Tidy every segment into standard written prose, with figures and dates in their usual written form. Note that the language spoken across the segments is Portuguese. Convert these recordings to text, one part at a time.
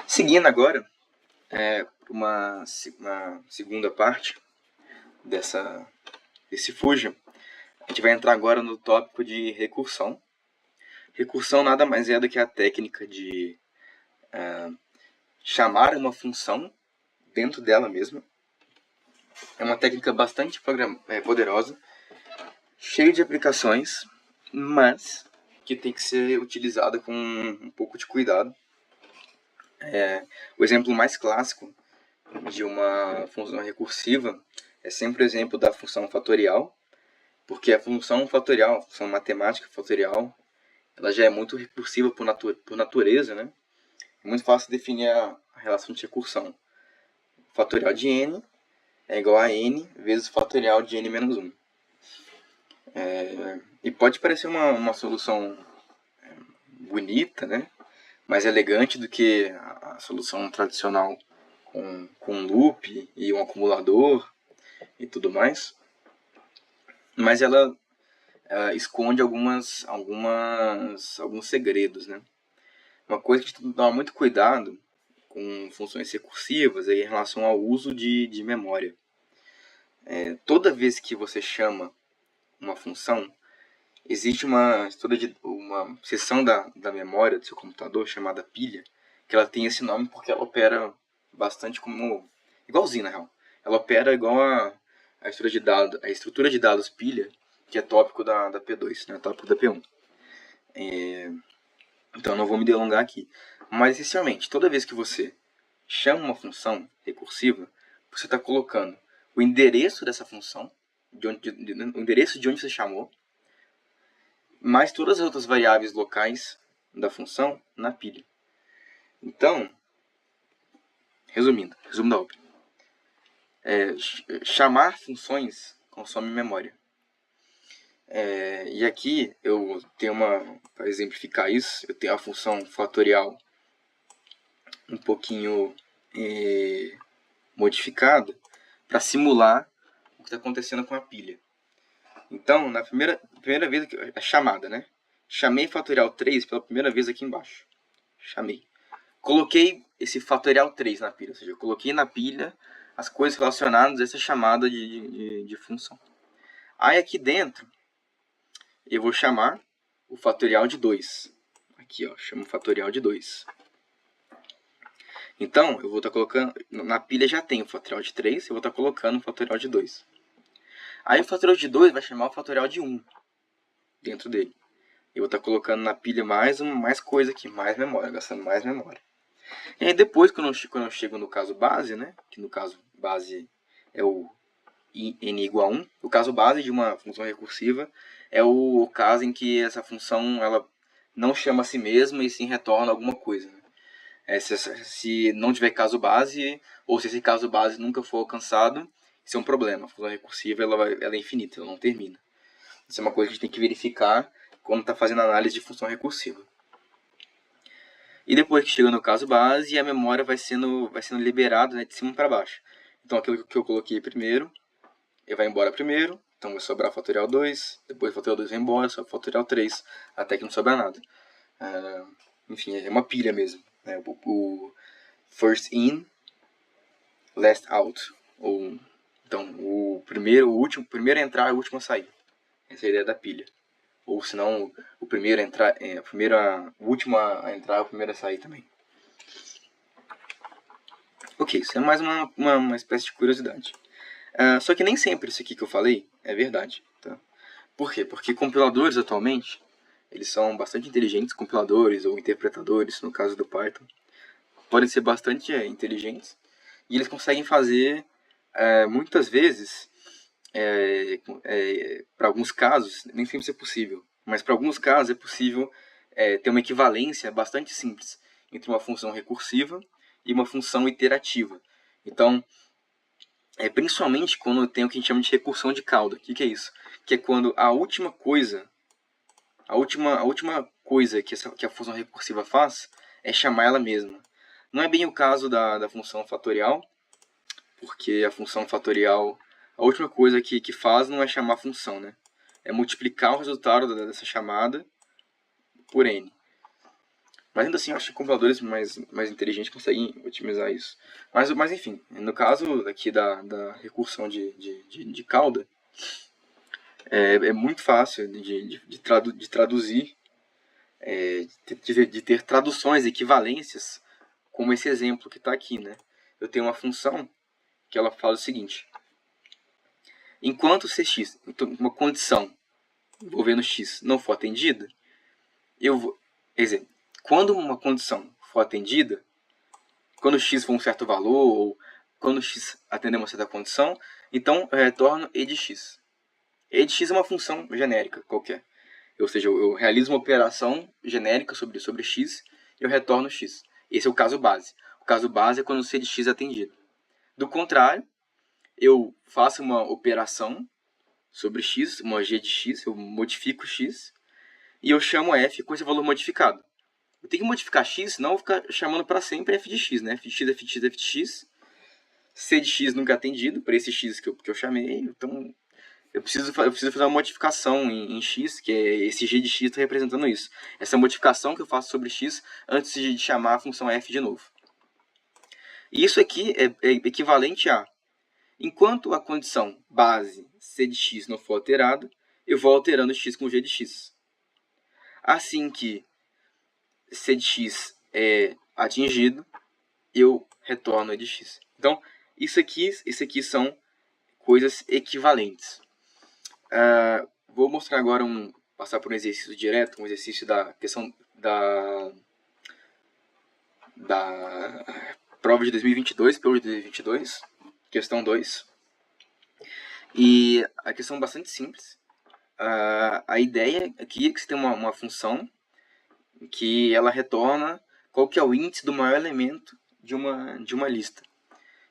Seguindo agora, uma segunda parte desse Fusion, a gente vai entrar agora no tópico de recursão. Recursão nada mais é do que a técnica de chamar uma função dentro dela mesma. É uma técnica bastante poderosa, cheia de aplicações, mas que tem que ser utilizada com um pouco de cuidado. O exemplo mais clássico de uma função recursiva é sempre o exemplo da função fatorial, porque a função fatorial, a função matemática fatorial, ela já é muito recursiva por natureza, né? É muito fácil definir a relação de recursão. O fatorial de n é igual a n vezes o fatorial de n menos 1. E pode parecer uma solução bonita, né? Mais elegante do que a solução tradicional com um loop e um acumulador e tudo mais. Mas ela esconde alguns segredos, né? Uma coisa que a gente tem que tomar muito cuidado com funções recursivas é em relação ao uso de memória. Toda vez que você chama uma função, existe uma seção da memória do seu computador chamada pilha, que ela tem esse nome porque ela opera bastante como igualzinho, na real. Ela opera igual a estrutura de dados pilha, que é tópico da P2, né? Tópico da P1. Então não vou me delongar aqui. Mas essencialmente, toda vez que você chama uma função recursiva, você está colocando o endereço dessa função, o endereço de onde você chamou, mais todas as outras variáveis locais da função na pilha. Então, resumo da obra. Chamar funções consome memória. E aqui eu tenho para exemplificar isso, eu tenho a função fatorial um pouquinho modificada para simular o que está acontecendo com a pilha. Então, na primeira vez, a chamada, né? Chamei fatorial 3 pela primeira vez aqui embaixo. Chamei. Coloquei esse fatorial 3 na pilha, ou seja, eu coloquei na pilha as coisas relacionadas a essa chamada de função. Aí aqui dentro, eu vou chamar o fatorial de 2. Aqui, ó, chamo o fatorial de 2. Então, eu vou estar colocando, na pilha já tem o fatorial de 3, eu vou estar colocando o fatorial de 2. Aí o fatorial de 2 vai chamar o fatorial de 1 dentro dele. Eu vou estar colocando na pilha mais coisa aqui, mais memória, gastando mais memória. E aí depois, quando eu chego no caso base, né, que no caso base é o n igual a 1, o caso base de uma função recursiva é o caso em que essa função ela não chama a si mesma e sim retorna alguma coisa. Né? Se não tiver caso base, ou se esse caso base nunca for alcançado, isso é um problema. A função recursiva ela é infinita, ela não termina. Isso é uma coisa que a gente tem que verificar quando está fazendo análise de função recursiva. E depois que chega no caso base, a memória vai sendo liberada, né, de cima para baixo. Então aquilo que eu coloquei primeiro, ele vai embora primeiro, então vai sobrar o fatorial 2, depois o fatorial 2 vai embora, sobra o fatorial 3, até que não sobra nada. Enfim, é uma pilha mesmo. Né? O first in, last out. Então, o primeiro a entrar e o último a sair. Essa é a ideia da pilha. Ou senão, o primeiro a entrar, o último a entrar e o primeiro a sair também. Ok, isso é mais uma espécie de curiosidade. Só que nem sempre isso aqui que eu falei é verdade. Tá? Por quê? Porque compiladores atualmente, eles são bastante inteligentes, compiladores ou interpretadores, no caso do Python, podem ser bastante inteligentes, e eles conseguem fazer, muitas vezes, para alguns casos, nem sempre isso é possível, mas para alguns casos é possível ter uma equivalência bastante simples entre uma função recursiva e uma função iterativa. Então, principalmente quando tem o que a gente chama de recursão de cauda. O que é isso? Que é quando a última coisa que a função recursiva faz é chamar ela mesma. Não é bem o caso da função fatorial, porque a função fatorial, a última coisa que faz não é chamar a função, né? É multiplicar o resultado dessa chamada por n. Mas ainda assim, eu acho que computadores mais inteligentes conseguem otimizar isso. Mas enfim, no caso aqui da recursão de cauda, é muito fácil de traduzir, de ter traduções, equivalências, como esse exemplo que está aqui, né? Eu tenho uma função que ela fala o seguinte: enquanto cx, então, uma condição envolvendo x não for atendida, eu vou, exemplo, quando uma condição for atendida, quando x for um certo valor, ou quando x atender uma certa condição, então eu retorno e de x. E de x é uma função genérica qualquer. Ou seja, eu realizo uma operação genérica sobre x e eu retorno x. Esse é o caso base. O caso base é quando o c de x é atendido. Do contrário, eu faço uma operação sobre x, uma g de x, eu modifico x, e eu chamo f com esse valor modificado. Eu tenho que modificar x, senão eu vou ficar chamando para sempre f de x, né? f de x, f de x, f de x. C de x nunca é atendido, para esse x que eu chamei, então eu preciso fazer uma modificação em x, que é esse g de x está representando isso. Essa modificação que eu faço sobre x antes de chamar a função f de novo. E isso aqui é equivalente a: enquanto a condição base c de x não for alterada, eu vou alterando x com g de x. Assim que c de x é atingido, eu retorno e de x. Então, isso aqui são coisas equivalentes. Vou mostrar agora passar por um exercício direto, um exercício da questão da prova de 2022, PU de 2022, questão 2. E a questão é bastante simples. A ideia aqui é que você tem uma função que ela retorna qual que é o índice do maior elemento de uma lista.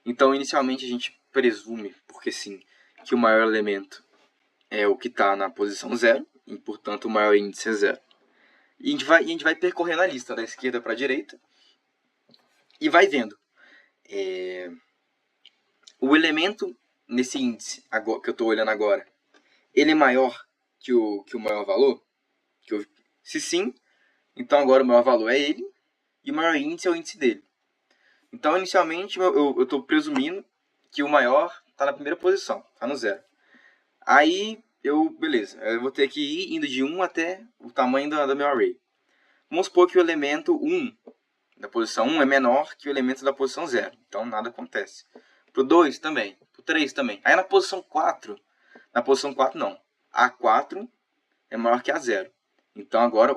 Então, inicialmente, a gente presume, porque sim, que o maior elemento é o que está na posição 0, e, portanto, o maior índice é 0. E a gente vai percorrendo a lista da esquerda para a direita e vai vendo. O elemento nesse índice que eu estou olhando agora, ele é maior que o maior valor? Se sim, então agora o maior valor é ele e o maior índice é o índice dele. Então, inicialmente, eu estou presumindo que o maior está na primeira posição, está no 0. Aí, beleza, eu vou ter que ir indo de 1 até o tamanho do meu array. Vamos supor que o elemento 1 da posição 1 é menor que o elemento da posição 0. Então, nada acontece. Para o 2 também, para o 3 também. Aí, na posição 4 não. A4 é maior que A0. Então, agora,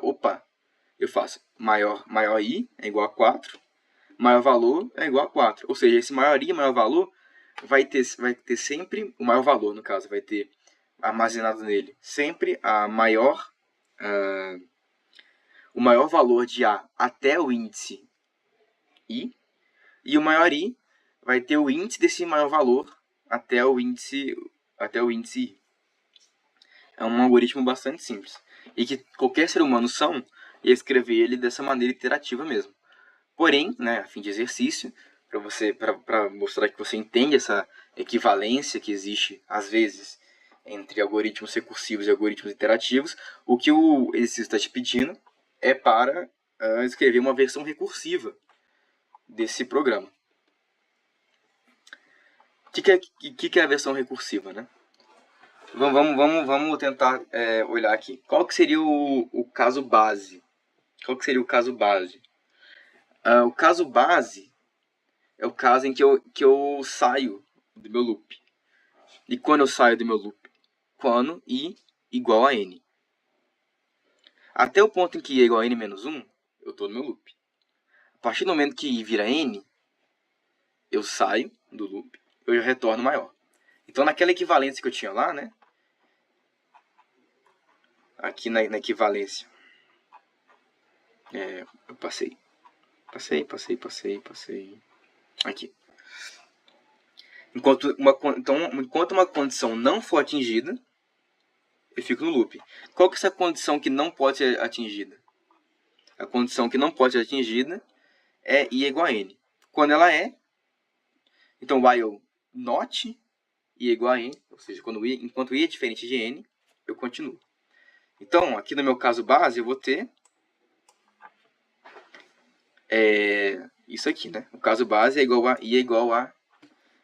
eu faço maior I é igual a 4, maior valor é igual a 4. Ou seja, esse maior I, maior valor, vai ter sempre o maior valor, no caso, vai ter armazenado nele sempre o maior valor de A até o índice I, e o maior I vai ter o índice desse maior valor até o índice I. É um algoritmo bastante simples, e que qualquer ser humano ia escrever ele dessa maneira iterativa mesmo. Porém, né, a fim de exercício, para mostrar que você entende essa equivalência que existe, às vezes, entre algoritmos recursivos e algoritmos iterativos, o que o exercício está te pedindo é para escrever uma versão recursiva desse programa. O que é a versão recursiva, né? Vamos tentar olhar aqui. Qual que seria o caso base? Qual que seria o caso base? O caso base é o caso em que eu saio do meu loop. E quando eu saio do meu loop? Quando I igual a N. Até o ponto em que I é igual a N menos 1, eu estou no meu loop. A partir do momento que I vira N, eu saio do loop, eu já retorno maior. Então, naquela equivalência que eu tinha lá, né? Aqui na equivalência, eu passei. Aqui. Enquanto uma condição não for atingida, eu fico no loop. Qual que é essa condição que não pode ser atingida? A condição que não pode ser atingida é I igual a N. Quando ela é, então while not I igual a N, ou seja, enquanto I é diferente de N, eu continuo. Então, aqui no meu caso base, eu vou ter é isso aqui, né? O caso base é igual a I é igual a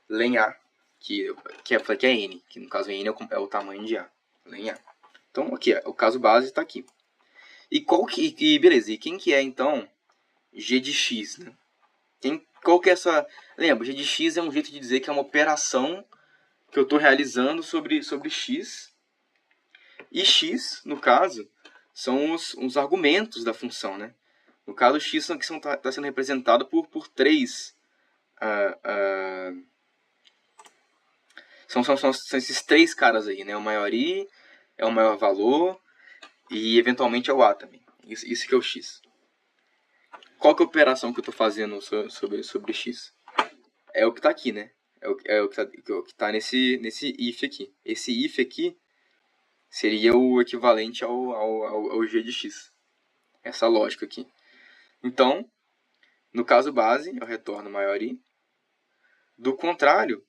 len A, que é N, que no caso N é o tamanho de A, len A. Então, aqui, o caso base está aqui. Beleza, e quem que é, então, G de X, né? Qual que é essa... Lembra, G de X é um jeito de dizer que é uma operação que eu estou realizando sobre X. E X, no caso, são os argumentos da função, né? No caso, X está sendo representado por 3. São esses 3 caras aí, né? O maior I, é o maior valor e, eventualmente, é o A também. Isso que é o X. Qual que é a operação que eu estou fazendo sobre X? É o que está aqui, né? É o que tá nesse if aqui. Esse if aqui seria o equivalente ao G de X. Essa lógica aqui. Então, no caso base, eu retorno maior I. Do contrário,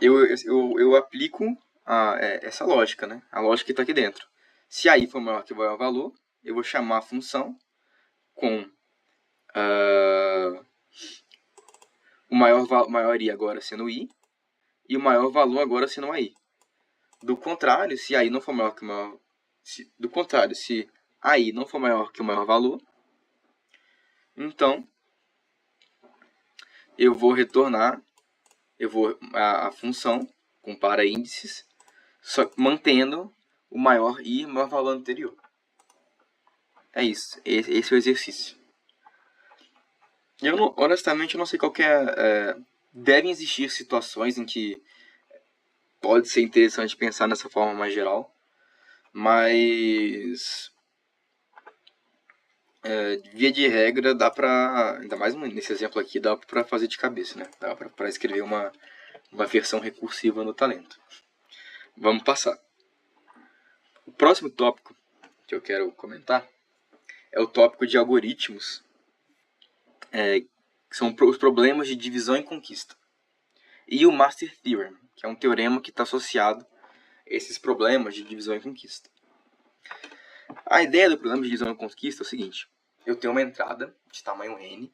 eu aplico essa lógica, né? A lógica que está aqui dentro. Se a I for maior que o maior valor, eu vou chamar a função com o maior I agora sendo I e o maior valor agora sendo a I. Do contrário, se a I não for maior que o maior... do contrário, se a I não for maior que o maior valor, então eu vou retornar a função compara índices, só mantendo o maior I e o maior valor anterior. É isso. Esse é o exercício. Honestamente, eu não sei qual que é... devem existir situações em que pode ser interessante pensar nessa forma mais geral, mas via de regra dá pra, ainda mais nesse exemplo aqui, dá pra fazer de cabeça, né? Dá pra escrever uma versão recursiva no Talento. Vamos passar. O próximo tópico que eu quero comentar é o tópico de algoritmos, que são os problemas de divisão e conquista. E o Master Theorem, que é um teorema que está associado a esses problemas de divisão e conquista. A ideia do problema de divisão e conquista é o seguinte: eu tenho uma entrada de tamanho n,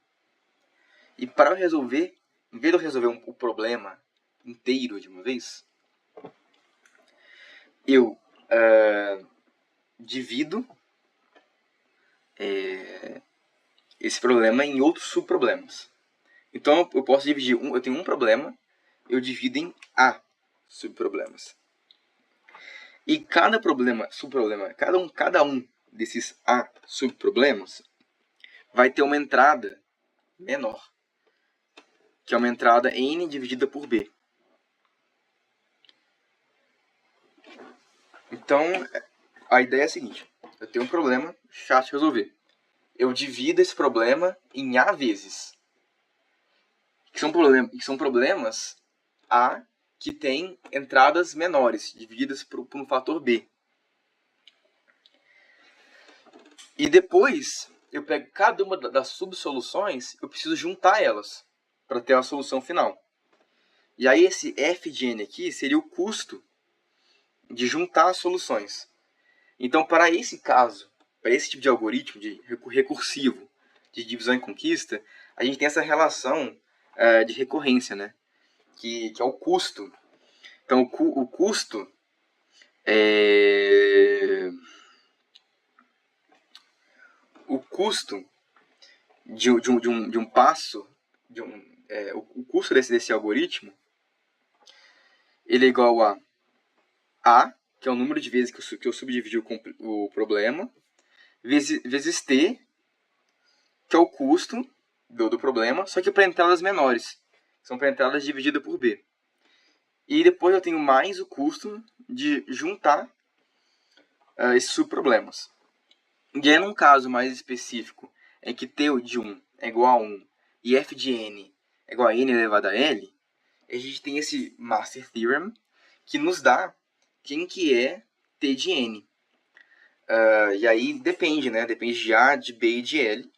e para eu resolver, em vez de eu resolver o problema inteiro de uma vez, eu divido esse problema em outros subproblemas. Então eu posso dividir, eu tenho um problema, eu divido em A subproblemas. E cada subproblema, cada um desses A subproblemas vai ter uma entrada menor, que é uma entrada n dividida por b. Então, a ideia é a seguinte: eu tenho um problema chato de resolver. Eu divido esse problema em A vezes. Que são problemas A que tem entradas menores, divididas por um fator B. E depois, eu pego cada uma das subsoluções, eu preciso juntar elas para ter a solução final. E aí esse f de n aqui seria o custo de juntar as soluções. Então, para esse caso, para esse tipo de algoritmo de recursivo de divisão e conquista, a gente tem essa relação de recorrência, né? Que é o custo. Então, o custo o custo de um passo, o custo desse algoritmo, ele é igual a, que é o número de vezes que eu subdividi o problema, vezes t, que é o custo do problema, só que para entradas menores. São para entradas divididas por b. E depois eu tenho mais o custo de juntar esses subproblemas. E aí, num caso mais específico, em que t de 1 é igual a 1 e f de n é igual a n elevado a l, a gente tem esse Master Theorem que nos dá quem que é t de n. E aí depende, né? Depende de A, de B e de L.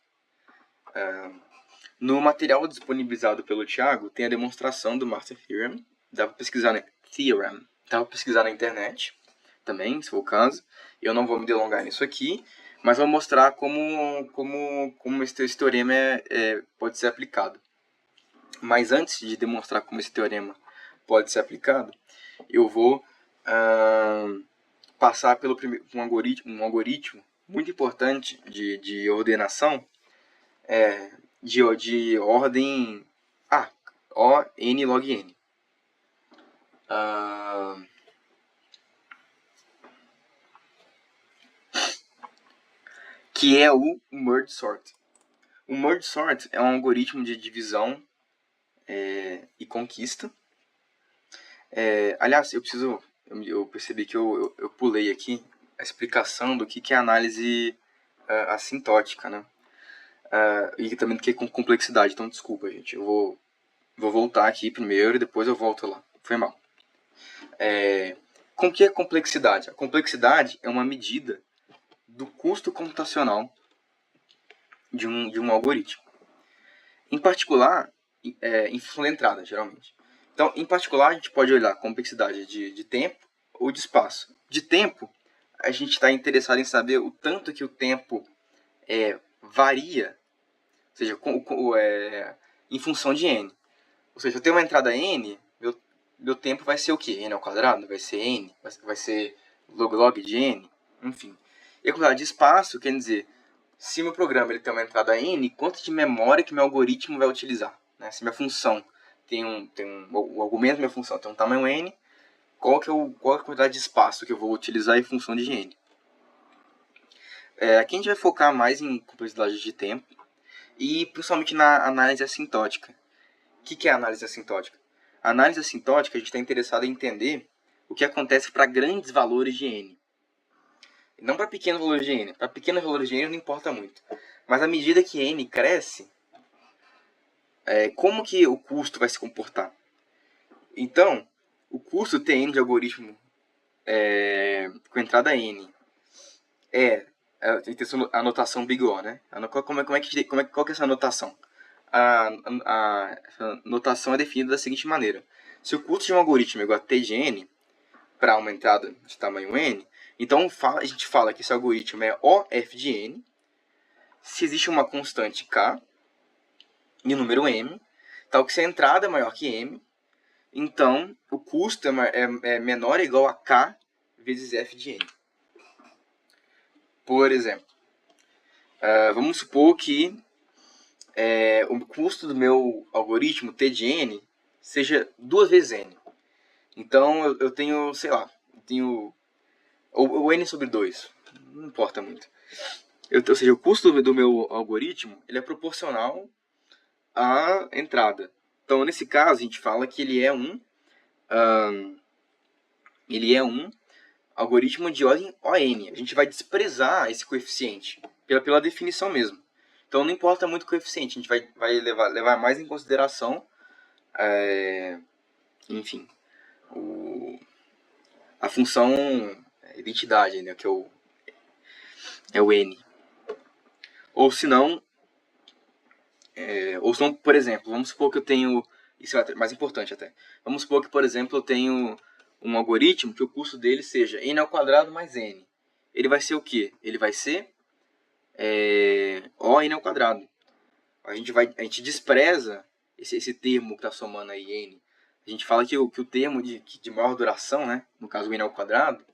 No material disponibilizado pelo Thiago, tem a demonstração do Master Theorem. Dá para pesquisar na internet também, se for o caso. Eu não vou me delongar nisso aqui, mas vou mostrar como esse teorema pode ser aplicado. Mas antes de demonstrar como esse teorema pode ser aplicado, eu vou passar pelo um algoritmo muito importante de ordenação, de ordem O, N log N. Que é o merge sort. O merge sort é um algoritmo de divisão e conquista. Aliás, eu percebi que eu pulei aqui a explicação do que é análise assintótica, né? E também do que é complexidade, então desculpa, gente. Eu vou voltar aqui primeiro e depois eu volto lá. Foi mal. Com que é complexidade? A complexidade é uma medida do custo computacional de um algoritmo. Em particular, em função da entrada, geralmente. Então, em particular, a gente pode olhar a complexidade de tempo ou de espaço. De tempo, a gente está interessado em saber o tanto que o tempo varia, ou seja, em função de n. Ou seja, eu tenho uma entrada n, meu tempo vai ser o quê? N ao quadrado? Vai ser n? Vai ser log de n? Enfim. E a quantidade de espaço quer dizer, se meu programa ele tem uma entrada n, quanto de memória que meu algoritmo vai utilizar? Né? Se minha função o argumento da minha função tem um tamanho n, qual é a quantidade de espaço que eu vou utilizar em função de n? Aqui a gente vai focar mais em complexidade de tempo e principalmente na análise assintótica. O que é a análise assintótica? A análise assintótica, a gente está interessado em entender o que acontece para grandes valores de n. Não para pequenos valores de n. Para pequenos valores de n não importa muito. Mas à medida que n cresce, como que o custo vai se comportar? Então, o custo TN de algoritmo com entrada n tem que ter a notação big O, né? Qual que é essa notação? Essa notação é definida da seguinte maneira. Se o custo de um algoritmo é igual a T de n para uma entrada de tamanho n, então a gente fala que esse algoritmo é OF de n se existe uma constante k e o número m, tal que se a entrada é maior que m, então o custo é menor ou igual a k vezes f de n. Por exemplo, vamos supor que o custo do meu algoritmo T de n seja 2 vezes n. Então eu tenho, sei lá, o n sobre 2, não importa muito. Ou seja, o custo do meu algoritmo ele é proporcional à entrada. Então, nesse caso, a gente fala que ele é um algoritmo de ordem ON. A gente vai desprezar esse coeficiente pela definição mesmo. Então, não importa muito o coeficiente, a gente vai levar mais em consideração, enfim, a função identidade, né, que é o n. Ou se não, por exemplo, vamos supor que eu tenho, isso é mais importante até, vamos supor que, por exemplo, eu tenho um algoritmo que o custo dele seja n ao quadrado mais n. Ele vai ser o quê? Ele vai ser O n ao quadrado. A gente despreza esse termo que está somando aí n. A gente fala que o termo de maior duração, né, no caso o n ao quadrado,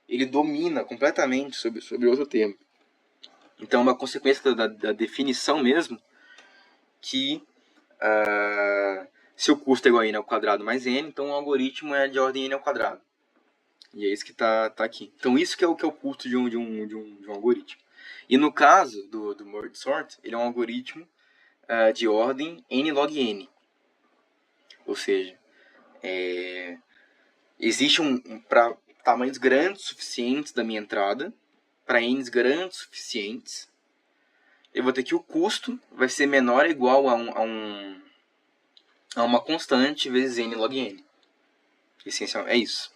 ele domina completamente sobre outro termo. Então, é uma consequência da definição mesmo que se o custo é igual a n ao quadrado mais n, então o algoritmo é de ordem n ao quadrado. E é isso que está aqui. Então, isso que é o custo de um algoritmo. E no caso do merge sort, ele é um algoritmo de ordem n log n. Ou seja, existe para tamanhos grandes suficientes da minha entrada, para n's grandes suficientes, eu vou ter que o custo vai ser menor ou igual a uma constante vezes n log n. Essencialmente, é isso.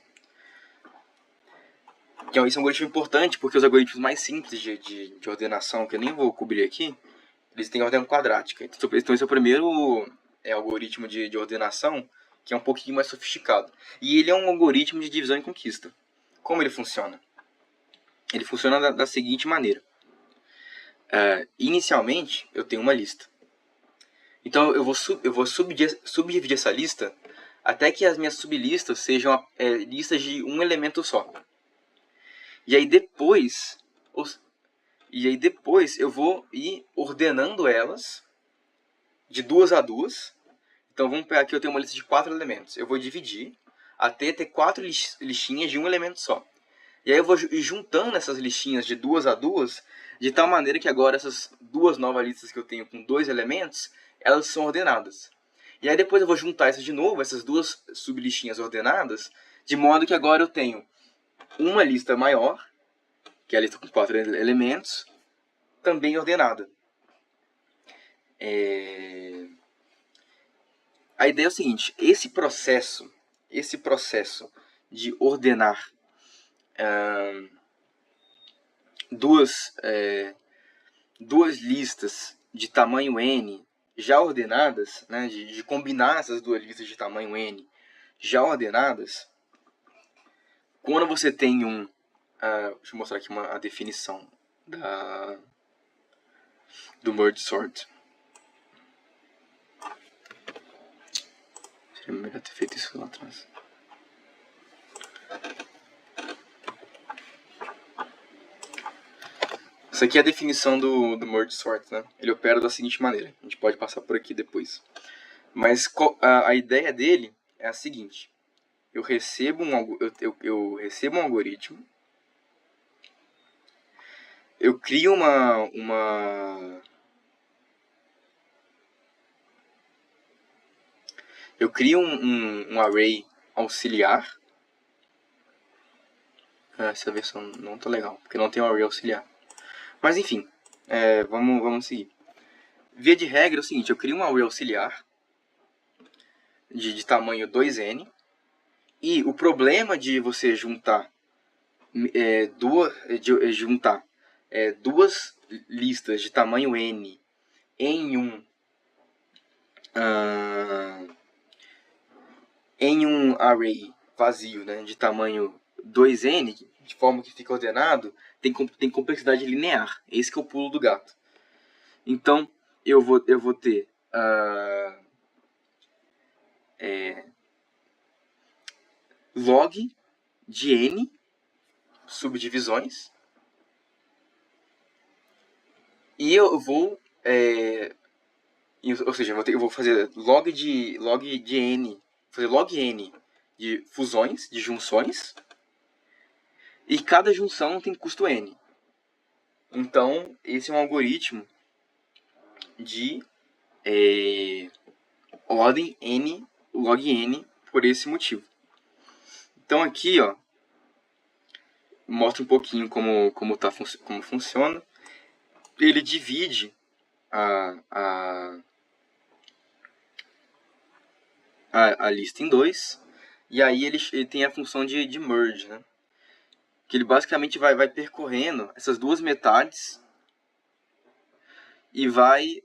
Isso é um algoritmo importante, porque os algoritmos mais simples de ordenação, que eu nem vou cobrir aqui, eles têm ordem quadrática. Então, esse é o primeiro algoritmo de ordenação que é um pouquinho mais sofisticado. E ele é um algoritmo de divisão e conquista. Como ele funciona? ele funciona da seguinte maneira. Inicialmente, eu tenho uma lista. Então, eu vou subdividir essa lista até que as minhas sublistas sejam listas de um elemento só. E aí depois eu vou ir ordenando elas de 2 a 2. Então vamos pegar aqui, eu tenho uma lista de 4 elementos. Eu vou dividir até ter 4 listinhas de um elemento só. E aí eu vou ir juntando essas listinhas de 2 a 2, de tal maneira que agora essas duas novas listas que eu tenho com 2 elementos, elas são ordenadas. E aí depois eu vou juntar essas de novo, essas duas sublistinhas ordenadas, de modo que agora eu tenho uma lista maior, que é a lista com 4 elementos, também ordenada. A ideia é o seguinte, esse processo de ordenar duas listas de tamanho n já ordenadas, né, de combinar essas duas listas de tamanho n já ordenadas, quando você tem deixa eu mostrar aqui a definição do merge sort. Seria melhor ter feito isso lá atrás. Essa aqui é a definição do merge sort, né? Ele opera da seguinte maneira. A gente pode passar por aqui depois. Mas a ideia dele é a seguinte. Eu recebo um algoritmo. Eu crio eu crio um array auxiliar. Essa versão não tá legal, porque não tem um array auxiliar. Mas enfim, vamos seguir. Via de regra é o seguinte, eu crio um array auxiliar de tamanho 2n. E o problema de você juntar duas listas de tamanho n em um array vazio, né, de tamanho 2n, de forma que fica ordenado, tem complexidade linear. Esse que é o pulo do gato. Então, eu vou ter log de n subdivisões. E eu vou... ou seja, eu vou fazer log de n, fazer log n de fusões, de junções, e cada junção tem custo n. Então, esse é um algoritmo de ordem n, log n, por esse motivo. Então aqui, ó, mostra um pouquinho como funciona. Ele divide a lista em 2, e aí ele tem a função de merge, né? Que ele basicamente vai percorrendo essas duas metades e vai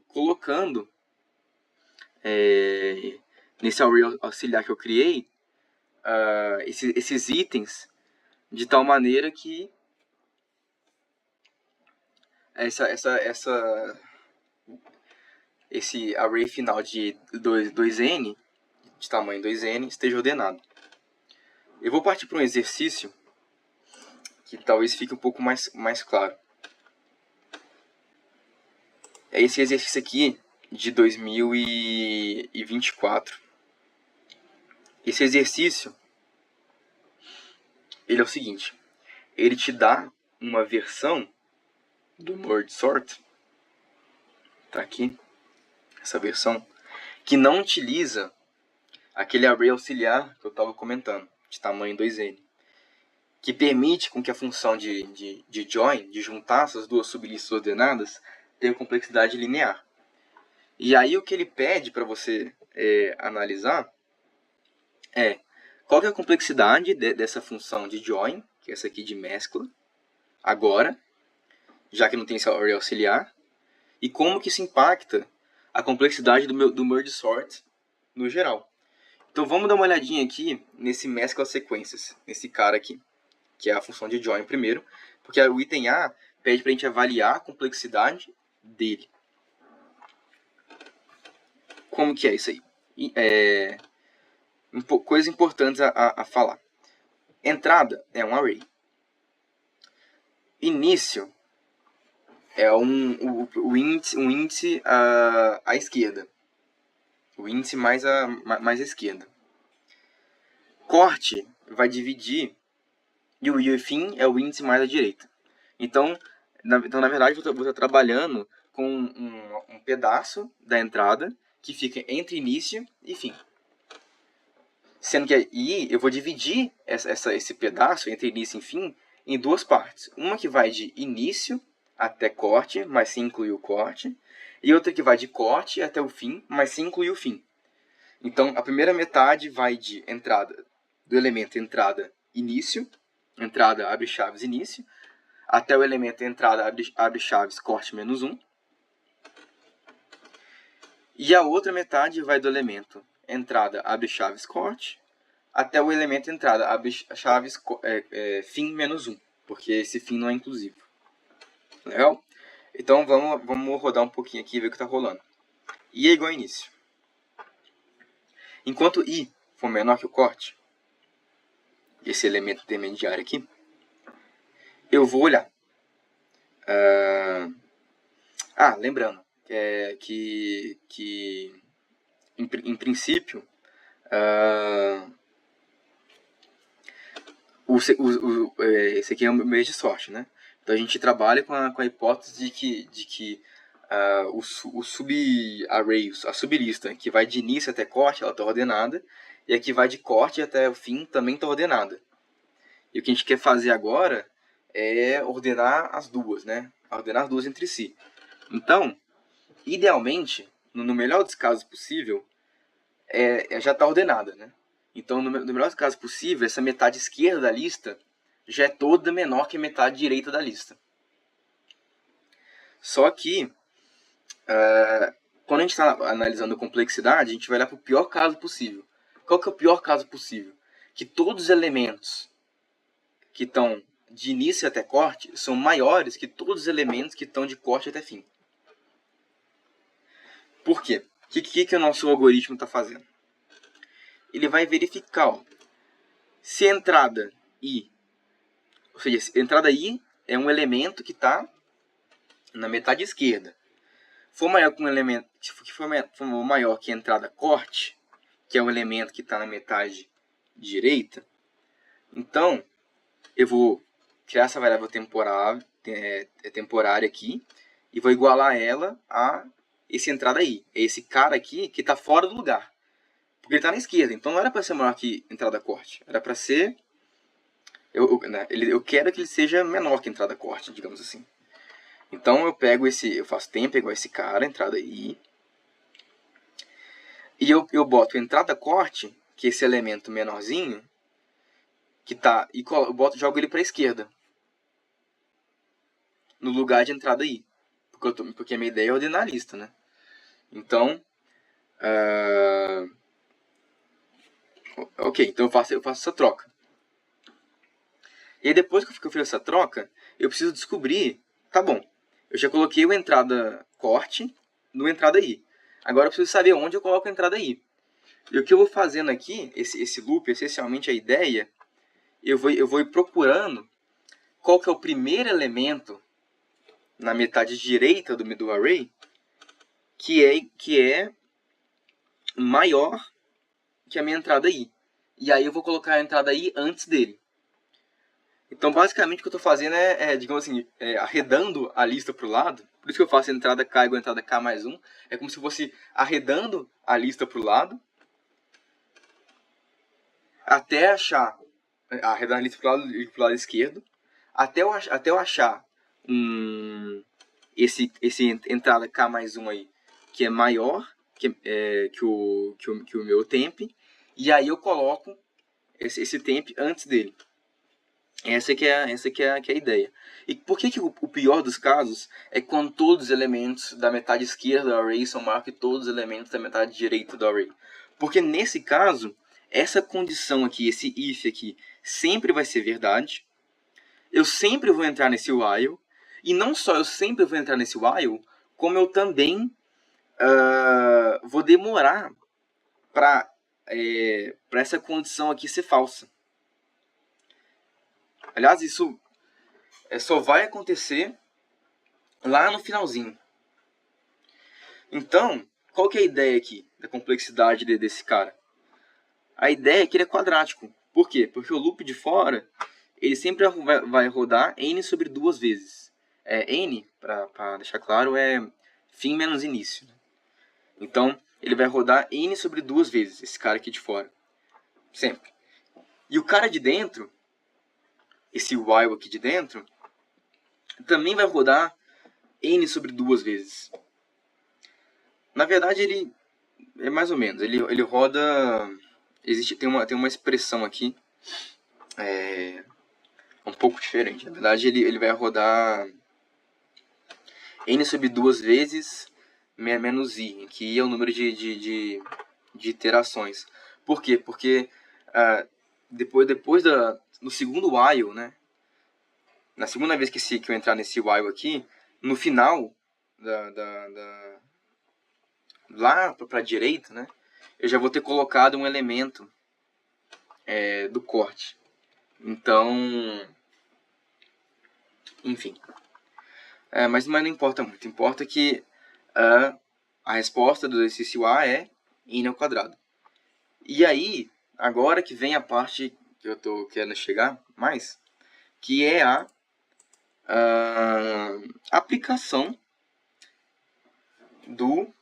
colocando nesse array auxiliar que eu criei esses itens de tal maneira que esse array final de 2n, de tamanho 2n, esteja ordenado. Eu vou partir para um exercício que talvez fique um pouco mais claro. É esse exercício aqui de 2024. Esse exercício, ele é o seguinte. Ele te dá uma versão do merge sort, tá aqui, essa versão, que não utiliza aquele array auxiliar que eu estava comentando, de tamanho 2n, que permite com que a função de join, de juntar essas duas sublistas ordenadas, tenha complexidade linear. E aí o que ele pede para você analisar é qual que é a complexidade dessa função de join, que é essa aqui de mescla, agora, já que não tem esse array auxiliar, e como que isso impacta a complexidade do merge sort no geral. Então vamos dar uma olhadinha aqui nesse mescla sequências, nesse cara aqui. que é a função de join primeiro, porque o item A pede para a gente avaliar a complexidade dele. Como que é isso aí? Coisas importantes a falar. Entrada é um array. Início é um índice à esquerda. O índice mais à esquerda. Corte vai dividir e o fim é o índice mais à direita. Então, na verdade, eu vou estar trabalhando com um pedaço da entrada que fica entre início e fim. Sendo que aí eu vou dividir esse pedaço entre início e fim em duas partes. Uma que vai de início até corte, mas se inclui o corte. E outra que vai de corte até o fim, mas se inclui o fim. Então, a primeira metade vai de entrada, do elemento entrada início, entrada abre chaves início, até o elemento entrada abre chaves corte menos 1. E a outra metade vai do elemento entrada abre chaves corte, até o elemento entrada abre chaves fim menos 1, porque esse fim não é inclusivo. Legal? Então vamos rodar um pouquinho aqui e ver o que está rolando. I é igual a início. Enquanto I for menor que o corte, esse elemento intermediário aqui, eu vou olhar. Lembrando que em princípio, esse aqui é um meio de sorte, né? Então a gente trabalha com a hipótese de que o sub-array, a sublista que vai de início até corte, ela está ordenada, e a que vai de corte até o fim também está ordenada. E o que a gente quer fazer agora é ordenar as duas, né? Ordenar as duas entre si. Então, idealmente, no melhor dos casos possível, já está ordenada, né? Então, no melhor dos casos possível, essa metade esquerda da lista já é toda menor que a metade direita da lista. Só que, quando a gente está analisando a complexidade, a gente vai olhar para o pior caso possível. Qual que é o pior caso possível? Que todos os elementos que estão de início até corte são maiores que todos os elementos que estão de corte até fim. Por quê? O que o nosso algoritmo está fazendo? Ele vai verificar se a entrada I, ou seja, se a entrada I é um elemento que está na metade esquerda, for maior que um elemento que for maior que a entrada corte, que é um elemento que está na metade direita, então eu vou criar essa variável temporária aqui e vou igualar ela a esse entrada I. É esse cara aqui que está fora do lugar. Porque ele está na esquerda. Então não era para ser maior que entrada corte. Era para ser... Eu quero que ele seja menor que entrada corte, digamos assim. Então eu faço tempo igual esse cara, entrada I. E eu boto entrada corte, que é esse elemento menorzinho, que tá, e jogo ele para a esquerda, no lugar de entrada I, porque a minha ideia é ordenar a lista, né? Então, ok, então eu faço essa troca. E aí depois que eu fiz essa troca, eu preciso descobrir, tá bom, eu já coloquei o entrada corte no entrada I. Agora eu preciso saber onde eu coloco a entrada I. E o que eu vou fazendo aqui, esse loop, essencialmente a ideia, eu vou ir procurando qual que é o primeiro elemento na metade direita do array que é maior que a minha entrada I. E aí eu vou colocar a entrada I antes dele. Então, basicamente, o que eu estou fazendo digamos assim, arredando a lista para o lado. Por isso que eu faço entrada K igual a entrada K mais 1. É como se fosse arredando a lista para o lado. Até achar... Arredando a lista para o lado esquerdo. Até eu achar esse entrada K mais 1 aí, que é maior que o meu temp. E aí eu coloco esse temp antes dele. Essa que é a ideia. E por que o pior dos casos é quando todos os elementos da metade esquerda do array são maiores que todos os elementos da metade direita do array? Porque nesse caso, essa condição aqui, esse if aqui, sempre vai ser verdade. eu sempre vou entrar nesse while, e não só eu sempre vou entrar nesse while, como eu também vou demorar para essa condição aqui ser falsa. Aliás, isso só vai acontecer lá no finalzinho. Então, qual que é a ideia aqui da complexidade desse cara? A ideia é que ele é quadrático. Por quê? Porque o loop de fora, ele sempre vai rodar n sobre 2 vezes. N, para deixar claro, é fim menos início. Então, ele vai rodar n sobre 2 vezes, esse cara aqui de fora. Sempre. E o cara de dentro, esse while aqui de dentro, também vai rodar n sobre 2 vezes. Na verdade, ele é mais ou menos. Ele roda... tem uma expressão aqui um pouco diferente. Na verdade, ele vai rodar n sobre 2 vezes menos i, em que i é o número de iterações. Por quê? Porque no segundo while, né? Na segunda vez que eu entrar nesse while aqui, no final lá para a direita, né? Eu já vou ter colocado um elemento do corte. Então, enfim. Mas não importa muito. Importa que a resposta do exercício A é n ao quadrado. E aí, agora que vem a parte que eu estou querendo chegar mais, que é a aplicação do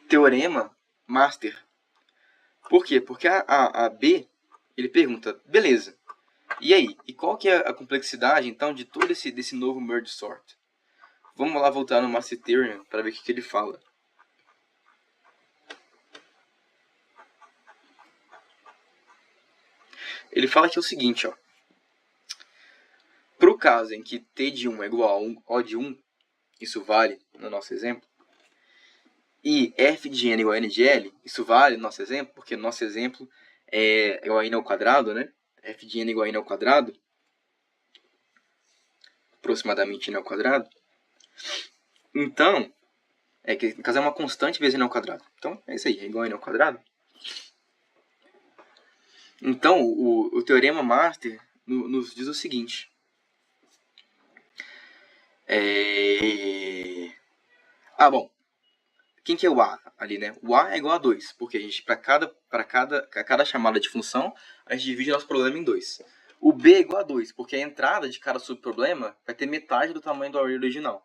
teorema master. Por quê? Porque a B, ele pergunta, beleza, e aí? E qual que é a complexidade, então, de todo desse novo merge sort? Vamos lá voltar no Master Theorem para ver o que ele fala. Ele fala que é o seguinte, ó. Para o caso em que T de 1 é igual a O de 1, isso vale no nosso exemplo, e F de N igual a N de L, isso vale no nosso exemplo, porque no nosso exemplo é igual a N ao quadrado, né? F de N igual a N ao quadrado, aproximadamente N ao quadrado. Então, que no caso é uma constante vezes N ao quadrado. Então, é isso aí, é igual a N ao quadrado. Então, o teorema master nos diz o seguinte. Bom. Quem que é o A ali, né? O A é igual a 2, porque a gente, para cada chamada de função, a gente divide nosso problema em 2. O B é igual a 2, porque a entrada de cada subproblema vai ter metade do tamanho do array original.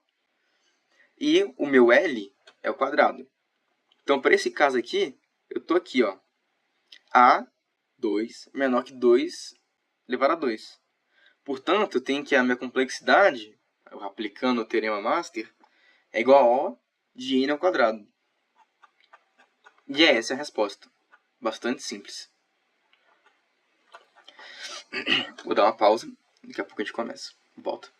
E o meu L é o quadrado. Então, para esse caso aqui, eu estou aqui, ó. A2 menor que 2 elevado a 2. Portanto, eu tenho que a minha complexidade, aplicando o teorema master, é igual a O de n ao quadrado. E essa é a resposta. Bastante simples. Vou dar uma pausa. Daqui a pouco a gente começa. Volta.